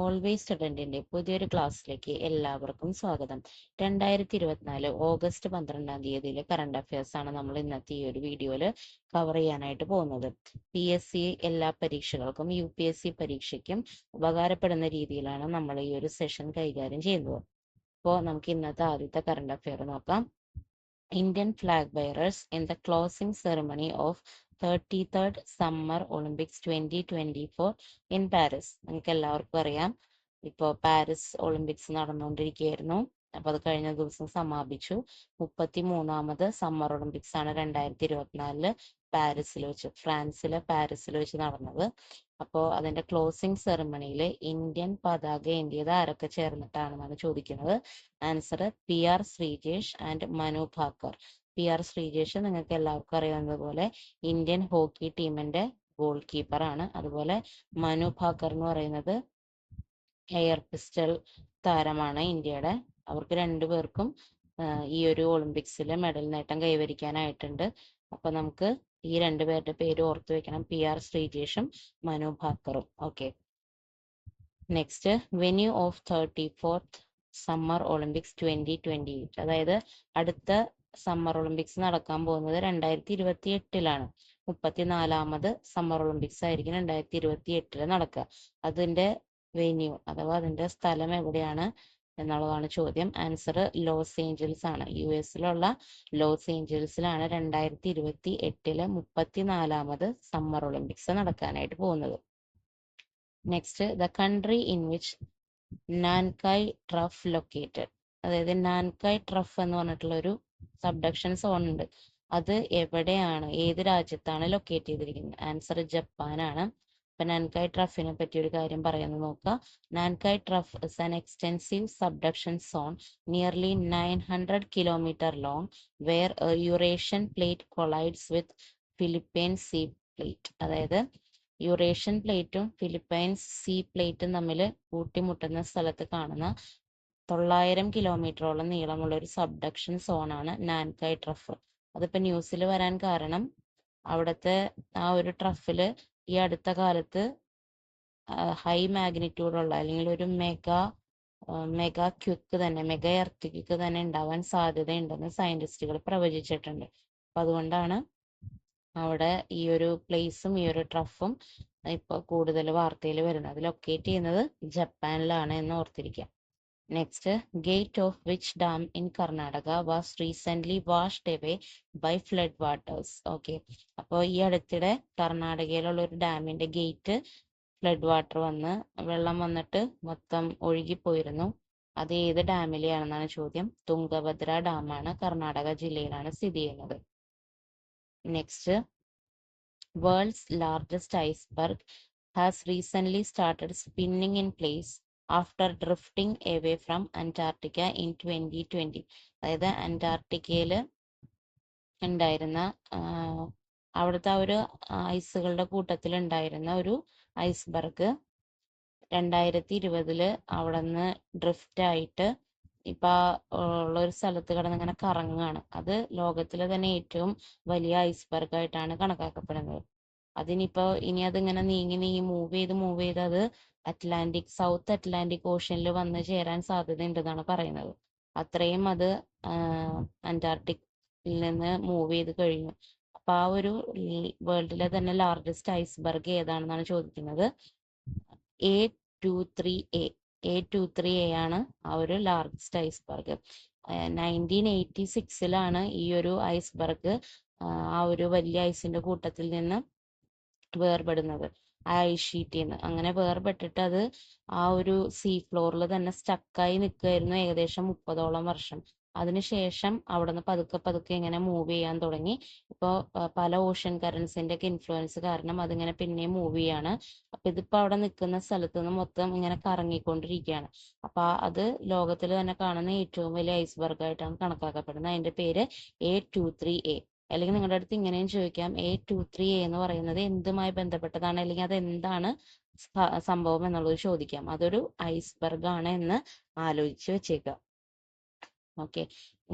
Always സ്റ്റുഡൻറ്റിൻ്റെ പുതിയൊരു ക്ലാസ്സിലേക്ക് എല്ലാവർക്കും സ്വാഗതം. 2024 ഓഗസ്റ്റ് 12 തീയതിയിലെ കറണ്ട് അഫയേഴ്സ് ആണ് നമ്മൾ ഇന്നത്തെ ഈ ഒരു വീഡിയോയിൽ കവർ ചെയ്യാനായിട്ട് പോകുന്നത്. PSC എല്ലാ പരീക്ഷകൾക്കും UPSC പരീക്ഷയ്ക്കും ഉപകാരപ്പെടുന്ന രീതിയിലാണ് നമ്മൾ ഈ ഒരു സെഷൻ കൈകാര്യം ചെയ്യുന്നത്. അപ്പോൾ നമുക്ക് ഇന്നത്തെ ആദ്യത്തെ കറണ്ട് അഫയർ നോക്കാം. Indian flag bearers in the closing ceremony of 33rd Summer Olympics 2024 in Paris. നിങ്ങൾക്ക് എല്ലാവർക്കും അറിയാം, ഇപ്പോൾ പാരീസ് ഒളിമ്പിക്സ് നടന്നുകൊണ്ടിരിക്കുകയായിരുന്നു. അപ്പൊ അത് കഴിഞ്ഞ ദിവസം സമാപിച്ചു. 33ാമത് സമ്മർ ഒളിമ്പിക്സ് ആണ് 2024 പാരീസിൽ വെച്ച്, ഫ്രാൻസിലെ പാരീസിൽ വെച്ച് നടന്നത്. അപ്പോൾ അതിന്റെ ക്ലോസിംഗ് സെറമണിയിൽ ഇന്ത്യൻ പതാക ഏന്തിയത് ആരൊക്കെ ചേർന്നിട്ടാണെന്നാണ് ചോദിക്കുന്നത്. Answer PR Sreejesh and Manu Bhaker. PR Sreejesh നിങ്ങൾക്ക് എല്ലാവർക്കും അറിയാവുന്നതുപോലെ ഇന്ത്യൻ ഹോക്കി ടീമിന്റെ ഗോൾ കീപ്പർ ആണ്. അതുപോലെ മനു ഭാക്കർ എന്ന് പറയുന്നത് എയർ പിസ്റ്റൾ താരമാണ് ഇന്ത്യയുടെ. അവർക്ക് രണ്ടുപേർക്കും ഈ ഒരു ഒളിമ്പിക്സിൽ മെഡൽ നേട്ടം കൈവരിക്കാനായിട്ടുണ്ട്. അപ്പൊ നമുക്ക് ഈ രണ്ടുപേരുടെ പേര് ഓർത്തു വെക്കണം, PR ശ്രീജേഷും മനു ഭാക്കറും. Okay, next venue of 34th summer Olympics 2028. അതായത് അടുത്ത സമ്മർ ഒളിമ്പിക്സ് നടക്കാൻ പോകുന്നത് 2028 34ാമത് സമ്മർ ഒളിമ്പിക്സ് ആയിരിക്കും 2028 നടക്കുക. അതിന്റെ വെന്യൂ അഥവാ അതിന്റെ സ്ഥലം എവിടെയാണ് എന്നുള്ളതാണ് ചോദ്യം. ആൻസർ ലോസ് ഏഞ്ചൽസ് ആണ്. US ലോസ് ഏഞ്ചൽസിലാണ് 2028 34ാമത് സമ്മർ ഒളിമ്പിക്സ് നടക്കാനായിട്ട് പോകുന്നത്. Next, the country in which Nankai trough located. അതായത് നാൻകായ് ട്രഫ് എന്ന് പറഞ്ഞിട്ടുള്ള ഒരു സബ്ഡക്ഷൻ സോൺ ഉണ്ട്. അത് എവിടെയാണ്, ഏത് രാജ്യത്താണ് ലൊക്കേറ്റ് ചെയ്തിരിക്കുന്നത്? ആൻസർ ജപ്പാനാണ്. അപ്പൊ നാൻകായ് ട്രഫിനെ പറ്റി ഒരു കാര്യം പറയുന്നത് നോക്കുക. Nankai trough is an extensive subduction zone nearly 900 kilometre long where Eurasian plate collides with Philippine sea plate. അതായത് യുറേഷ്യൻ പ്ലേറ്റും ഫിലിപ്പൈൻസ് സീ പ്ലേറ്റും തമ്മിൽ കൂട്ടിമുട്ടുന്ന സ്ഥലത്ത് കാണുന്ന 900 കിലോമീറ്ററോളം നീളമുള്ള ഒരു സബ്ഡക്ഷൻ സോണാണ് നാൻകായ് ട്രഫ്. അതിപ്പോ ന്യൂസിൽ വരാൻ കാരണം അവിടുത്തെ ആ ഒരു ട്രഫില് ഈ അടുത്ത കാലത്ത് ഹൈ മാഗ്നിറ്റ്യൂഡുള്ള അല്ലെങ്കിൽ ഒരു മെഗാ ക്വിക്ക് തന്നെ, മെഗാ എർത്ത് തന്നെ ഉണ്ടാവാൻ സാധ്യതയുണ്ടെന്ന് സയന്റിസ്റ്റുകൾ പ്രവചിച്ചിട്ടുണ്ട്. അപ്പൊ അതുകൊണ്ടാണ് അവിടെ ഈ ഒരു പ്ലേസും ഈ ഒരു ട്രഫും ഇപ്പൊ കൂടുതൽ വാർത്തയിൽ വരുന്നത്. ലൊക്കേറ്റ് ചെയ്യുന്നത് ജപ്പാനിലാണ് എന്ന് ഓർത്തിരിക്കാം. Next, gate of which dam in Karnataka was recent washed away by flood waters. Okay, അപ്പോൾ ഈ അടുത്തിടെ കർണാടകയിലുള്ള ഒരു ഡാമിന്റെ ഗേറ്റ് ഫ്ലഡ് വാട്ടർ വെള്ളം വന്നിട്ട് മൊത്തം ഒഴുകിപ്പോയിരുന്നു. അത് ഏത് ഡാമിലെയാണെന്നാണ് ചോദ്യം. തുംഗഭദ്ര ഡാമാണ്, കർണാടക ജില്ലയിലാണ് സ്ഥിതി ചെയ്യുന്നത്. Next, world's largest iceberg has recently started spinning in place after drifting away from Antarctica in 2020. അതായത് അന്റാർട്ടിക്കയിൽ ഉണ്ടായിരുന്ന അവിടുത്തെ ഒരു ഐസുകളുടെ കൂട്ടത്തിൽ ഉണ്ടായിരുന്ന ഒരു ഐസ്ബർഗ് 2020 അവിടെ നിന്ന് ഡ്രിഫ്റ്റ് ആയിട്ട് ഇപ്പൊ ഉള്ള ഒരു സ്ഥലത്ത് കിടന്ന് ഇങ്ങനെ കറങ്ങുകയാണ്. അത് ലോകത്തിലെ തന്നെ ഏറ്റവും വലിയ ഐസ്ബർഗ് ആയിട്ടാണ് കണക്കാക്കപ്പെടുന്നത്. അതിനിപ്പോ ഇനി അതിങ്ങനെ നീങ്ങി മൂവ് ചെയ്ത് അത് സൗത്ത് അറ്റ്ലാന്റിക് ഓഷ്യനിൽ വന്ന് ചേരാൻ സാധ്യതയുണ്ടെന്നാണ് പറയുന്നത്. അത്രയും അത് അന്റാർട്ടിക്കിൽ നിന്ന് മൂവ് ചെയ്ത് കഴിഞ്ഞു. അപ്പൊ ആ ഒരു വേൾഡിലെ തന്നെ ലാർജസ്റ്റ് ഐസ്ബർഗ് ഏതാണെന്നാണ് ചോദിക്കുന്നത്. A23A ആണ് ആ ഒരു ലാർജസ്റ്റ് ഐസ്ബർഗ്. 1986 ഈ ഒരു ഐസ്ബർഗ് ആ ഒരു വലിയ ഐസിന്റെ കൂട്ടത്തിൽ നിന്ന് വേർപെടുന്നത്, ആ ഐസ് ഷീറ്റിൽ നിന്ന്. അങ്ങനെ വേർപെട്ടിട്ട് അത് ആ ഒരു സീ ഫ്ലോറിൽ തന്നെ സ്റ്റക്കായി നിൽക്കുമായിരുന്നു ഏകദേശം 30ഓളം വർഷം. അതിനുശേഷം അവിടെ നിന്ന് പതുക്കെ ഇങ്ങനെ മൂവ് ചെയ്യാൻ തുടങ്ങി. ഇപ്പോൾ പല ഓഷ്യൻ കറൻസിന്റെ ഒക്കെ ഇൻഫ്ലുവൻസ് കാരണം അതിങ്ങനെ പിന്നെ മൂവ് ചെയ്യാണ്. അപ്പൊ ഇതിപ്പോ അവിടെ നിൽക്കുന്ന സ്ഥലത്ത് നിന്ന് മൊത്തം ഇങ്ങനെ കറങ്ങിക്കൊണ്ടിരിക്കുകയാണ്. അപ്പൊ അത് ലോകത്തിൽ തന്നെ കാണുന്ന ഏറ്റവും വലിയ ഐസ്ബർഗ് ആയിട്ടാണ് കണക്കാക്കപ്പെടുന്നത്. അതിന്റെ പേര് A23A. അല്ലെങ്കിൽ നിങ്ങളുടെ അടുത്ത് ഇങ്ങനെയും ചോദിക്കാം, A23A എന്ന് പറയുന്നത് എന്തുമായി ബന്ധപ്പെട്ടതാണ്, അല്ലെങ്കിൽ അത് എന്താണ് സംഭവം എന്നുള്ളത് ചോദിക്കാം. അതൊരു ഐസ്ബർഗ് ആണ് എന്ന് ആലോചിച്ച് വെച്ചേക്കുക. Okay,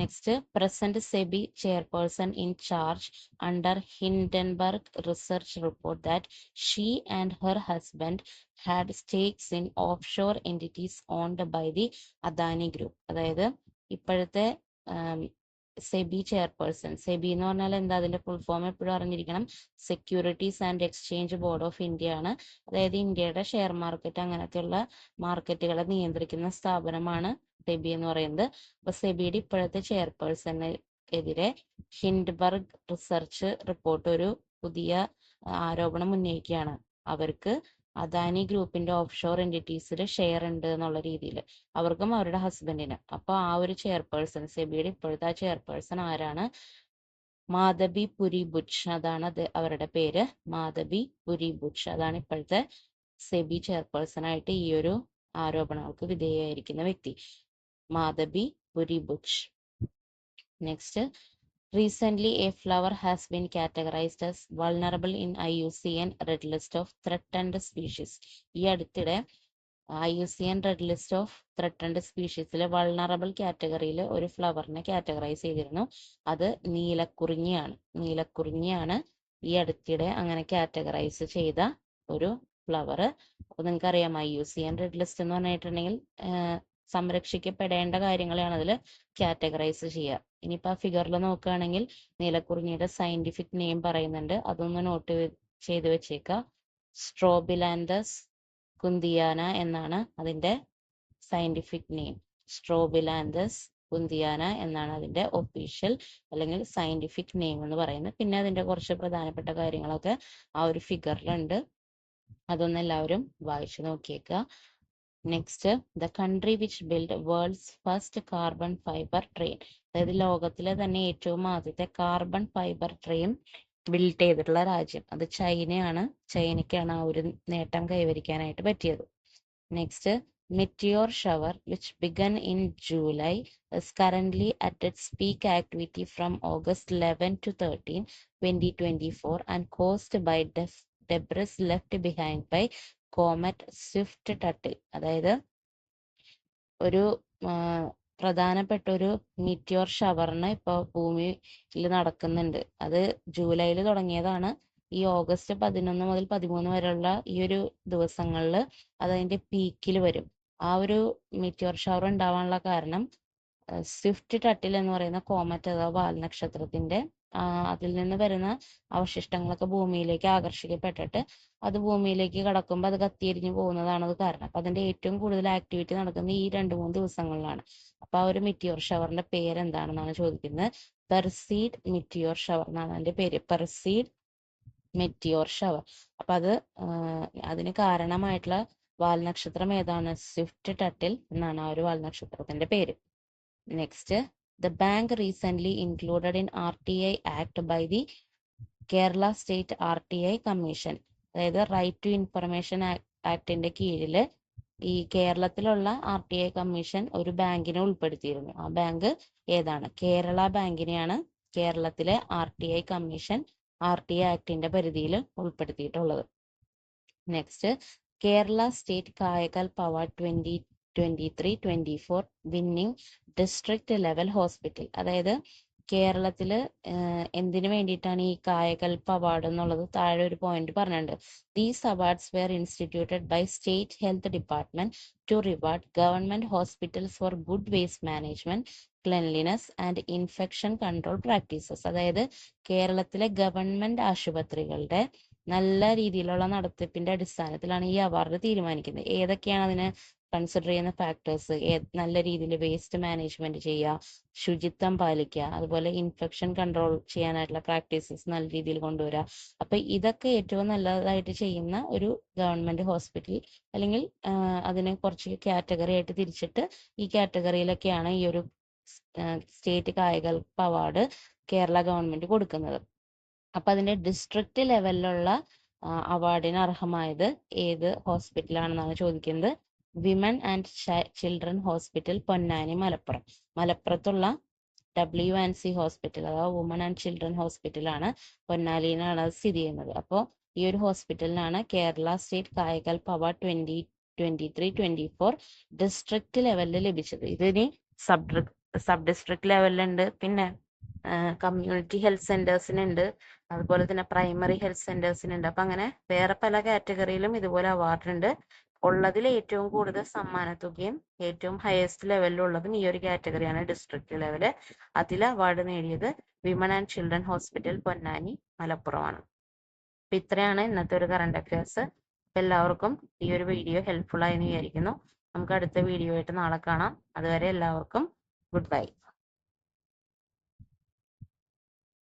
next, present SEBI chairperson in charge under Hindenburg research report that she and her husband had stakes in offshore entities owned by the Adani Group. അതായത് ഇപ്പോഴത്തെ സെബി ചെയർപേഴ്സൺ, സെബി എന്ന് പറഞ്ഞാൽ എന്താ, അതിന്റെ ഫുൾ ഫോം എപ്പോഴും അറിഞ്ഞിരിക്കണം. Securities and exchange board of India ആണ്. അതായത് ഇന്ത്യയുടെ ഷെയർ മാർക്കറ്റ് അങ്ങനത്തെയുള്ള മാർക്കറ്റുകളെ നിയന്ത്രിക്കുന്ന സ്ഥാപനമാണ് സെബി എന്ന് പറയുന്നത്. അപ്പൊ സെബിയുടെ ഇപ്പോഴത്തെ ചെയർപേഴ്സണെതിരെ ഹിൻഡ്ബർഗ് റിസർച്ച് റിപ്പോർട്ട് ഒരു പുതിയ ആരോപണം ഉന്നയിക്കുകയാണ്. അവർക്ക് അദാനി ഗ്രൂപ്പിന്റെ ഓഫ്ഷോർ എൻറ്റിറ്റീസിൽ ഷെയർ ഉണ്ട് എന്നുള്ള രീതിയിൽ, അവർക്കും അവരുടെ ഹസ്ബൻഡിന്. അപ്പൊ ആ ഒരു ചെയർപേഴ്സൺ, സെബിയുടെ ഇപ്പോഴത്തെ ചെയർപേഴ്സൺ ആരാണ്? മാധബി പുരി ബുച്ച്, അതാണ് അവരുടെ പേര്. മാധബി പുരി ബുച്ച്, അതാണ് ഇപ്പോഴത്തെ സെബി ചെയർപേഴ്സൺ ആയിട്ട് ഈ ഒരു ആരോപണങ്ങൾക്ക് വിധേയമായിരിക്കുന്ന വ്യക്തി, Madhabi Puri Butch. Next, recently a flower has been categorized as vulnerable in IUCN Red List of Threatened Species. ഈ അടുത്തിടെ IUCN Red List of Threatened Speciesലെ വൾണറബിൾ കാറ്റഗറിയിൽ ഒരു ഫ്ലവറിനെ കാറ്റഗറൈസ് ചെയ്തിരുന്നു. അത് നീലക്കുറിഞ്ഞിയാണ് ഈ അടുത്തിടെ അങ്ങനെ കാറ്റഗറൈസ് ചെയ്ത ഒരു ഫ്ലവർ. അപ്പൊ നിങ്ങൾക്കറിയാം, IUCN റെഡ് ലിസ്റ്റ് എന്ന് പറഞ്ഞിട്ടുണ്ടെങ്കിൽ സംരക്ഷിക്കപ്പെടേണ്ട കാര്യങ്ങളെയാണ് അതിൽ കാറ്റഗറൈസ് ചെയ്യുക. ഇനിയിപ്പോൾ ആ ഫിഗറിൽ നോക്കുകയാണെങ്കിൽ നീലക്കുറിഞ്ഞിയുടെ സയന്റിഫിക് നെയിം പറയുന്നുണ്ട്, അതൊന്ന് നോട്ട് ചെയ്ത് വെച്ചേക്കുക. സ്ട്രോബിലാന്തസ് കുന്തിയാന എന്നാണ് അതിന്റെ സയന്റിഫിക് നെയിം. സ്ട്രോബിലാന്തസ് കുന്തിയാന എന്നാണ് അതിന്റെ ഒഫീഷ്യൽ അല്ലെങ്കിൽ സയന്റിഫിക് നെയിം എന്ന് പറയുന്നത്. പിന്നെ അതിന്റെ കുറച്ച് പ്രധാനപ്പെട്ട കാര്യങ്ങളൊക്കെ ആ ഒരു ഫിഗറിലുണ്ട്, അതൊന്ന് എല്ലാവരും വായിച്ചു നോക്കിയേക്കുക. Next, the country which build world's first carbon fibre train, അതായത് ലോകത്തിലെ തന്നെ ഏറ്റവും ആദ്യത്തെ കാർബൺ ഫൈബർ ട്രെയിൻ ബിൽഡ് ചെയ്തിട്ടുള്ള രാജ്യം അത് ചൈനയാണ്. ചൈനയ്ക്കാണ് ആ ഒരു നേട്ടം കൈവരിക്കാനായിട്ട് പറ്റിയത്. Next, meteor shower which began in July is currently at its peak activity from August 11 to 13, 2024 and caused by debris left behind by comet Swift-Tuttle. അതായത് ഒരു പ്രധാനപ്പെട്ട ഒരു മീറ്റിയോർ ഷവറിന് ഇപ്പോൾ ഭൂമിയിൽ നടക്കുന്നുണ്ട്. അത് ജൂലൈയിൽ തുടങ്ങിയതാണ്. ഈ ഓഗസ്റ്റ് 11 മുതൽ 13 വരെയുള്ള ഈ ഒരു ദിവസങ്ങളിൽ അതതിന്റെ പീക്കിൽ വരും. ആ ഒരു മീറ്റിയോർ ഷവർ ഉണ്ടാവാനുള്ള കാരണം സ്വിഫ്റ്റ് ടട്ടിൽ എന്ന് പറയുന്ന കോമറ്റ് അഥവാ വാൽനക്ഷത്രത്തിന്റെ അതിൽ നിന്ന് വരുന്ന അവശിഷ്ടങ്ങളൊക്കെ ഭൂമിയിലേക്ക് ആകർഷിക്കപ്പെട്ടിട്ട് അത് ഭൂമിയിലേക്ക് കടക്കുമ്പോൾ അത് കത്തിയെരിഞ്ഞു പോകുന്നതാണ് അത് കാരണം. അപ്പൊ അതിന്റെ ഏറ്റവും കൂടുതൽ ആക്ടിവിറ്റി നടക്കുന്നത് ഈ 2-3 ദിവസങ്ങളിലാണ്. അപ്പൊ ആ ഒരു മിറ്റിയോർ ഷവറിന്റെ പേര് എന്താണെന്നാണ് ചോദിക്കുന്നത്. പെർസീഡ് മിറ്റിയോർ ഷവർ എന്നാണ് അതിന്റെ പേര്, പെർസീഡ് മെറ്റിയോർ ഷവർ. അപ്പൊ അത് അതിന് കാരണമായിട്ടുള്ള വാൽനക്ഷത്രം ഏതാണ്? സ്വിഫ്റ്റ് ടട്ടിൽ എന്നാണ് ആ ഒരു വാൽനക്ഷത്രത്തിന്റെ പേര്. Next, the bank recently included in RTI Act by the Kerala State RTI Commission, അതായത് റൈറ്റ് ടു ഇൻഫർമേഷൻ ആക്ടിന്റെ കീഴിൽ ഈ കേരളത്തിലുള്ള RTI കമ്മീഷൻ ഒരു ബാങ്കിനെ ഉൾപ്പെടുത്തിയിരുന്നു. ആ ബാങ്ക് ഏതാണ്? കേരള ബാങ്കിനെയാണ് കേരളത്തിലെ RTI കമ്മീഷൻ RTI ആക്ടിന്റെ പരിധിയിൽ ഉൾപ്പെടുത്തിയിട്ടുള്ളത്. Next, Kerala state Kayakalp award 2023-24 winning district level hospital. അതായത് കേരളത്തിൽ എന്തിനു വേണ്ടിയിട്ടാണ് ഈ കായകൽപ് അവാർഡ് എന്നുള്ളത് താഴെ ഒരു പോയിന്റ് പറഞ്ഞിട്ടുണ്ട്. These awards were instituted by state health department to reward government hospitals for good waste management, cleanliness and infection control practices. അതായത് കേരളത്തിലെ ഗവൺമെന്റ് ആശുപത്രികളുടെ നല്ല രീതിയിലുള്ള നടത്തിപ്പിന്റെ അടിസ്ഥാനത്തിലാണ് ഈ അവാർഡ് തീരുമാനിക്കുന്നത്. ഏതൊക്കെയാണ് അതിന് കൺസിഡർ ചെയ്യുന്ന ഫാക്ടേഴ്സ്? നല്ല രീതിയിൽ വേസ്റ്റ് മാനേജ്മെന്റ് ചെയ്യുക, ശുചിത്വം പാലിക്കുക, അതുപോലെ ഇൻഫെക്ഷൻ കൺട്രോൾ ചെയ്യാനായിട്ടുള്ള പ്രാക്ടീസസ് നല്ല രീതിയിൽ കൊണ്ടുവരിക. അപ്പൊ ഇതൊക്കെ ഏറ്റവും നല്ലതായിട്ട് ചെയ്യുന്ന ഒരു ഗവൺമെന്റ് ഹോസ്പിറ്റൽ അല്ലെങ്കിൽ അതിനെ കുറച്ച് കാറ്റഗറി ആയിട്ട് തിരിച്ചിട്ട് ഈ കാറ്റഗറിയിലൊക്കെയാണ് ഈ ഒരു state Kayakalp award Kerala government കൊടുക്കുന്നത്. അപ്പൊ അതിന്റെ ഡിസ്ട്രിക്ട് ലെവലിലുള്ള അവാർഡിന് അർഹമായത് ഏത് ഹോസ്പിറ്റലാണെന്നാണ് ചോദിക്കുന്നത്. Women and children hospital, Ponnani, Malappuram. മലപ്പുറത്തുള്ള WNC ഹോസ്പിറ്റൽ അഥവാ വുമൺ ആൻഡ് ചിൽഡ്രൻ ഹോസ്പിറ്റലാണ്, പൊന്നാനിയിലാണ് അത് സ്ഥിതി ചെയ്യുന്നത്. അപ്പോൾ ഈ ഒരു ഹോസ്പിറ്റലിനാണ് Kerala state Kayakalp award 2023-24 district ലെവലിൽ ലഭിച്ചത്. ഇതിന് സബ് ഡിസ്ട്രിക്ട് ലെവലിലുണ്ട്, പിന്നെ കമ്മ്യൂണിറ്റി ഹെൽത്ത് സെന്റേഴ്സിനുണ്ട്, അതുപോലെ തന്നെ പ്രൈമറി ഹെൽത്ത് സെന്റേഴ്സിനുണ്ട്. അപ്പം അങ്ങനെ വേറെ പല കാറ്റഗറിയിലും ഇതുപോലെ അവാർഡ് ഉണ്ട്. ഉള്ളതിൽ ഏറ്റവും കൂടുതൽ സമ്മാനത്തുകയും ഏറ്റവും ഹയസ്റ്റ് ലെവലിലുള്ളതും ഈ ഒരു കാറ്റഗറിയാണ്, ഡിസ്ട്രിക്ട് ലെവല്. അതിൽ അവാർഡ് നേടിയത് women and children hospital Ponnani മലപ്പുറമാണ്. അപ്പം ഇത്രയാണ് ഇന്നത്തെ ഒരു കറണ്ട് അഫയേഴ്സ്. എല്ലാവർക്കും ഈ ഒരു വീഡിയോ ഹെൽപ്ഫുൾ ആയെന്ന് വിചാരിക്കുന്നു. നമുക്ക് അടുത്ത വീഡിയോ ആയിട്ട് നാളെ കാണാം. അതുവരെ എല്ലാവർക്കും ഗുഡ് ബൈ.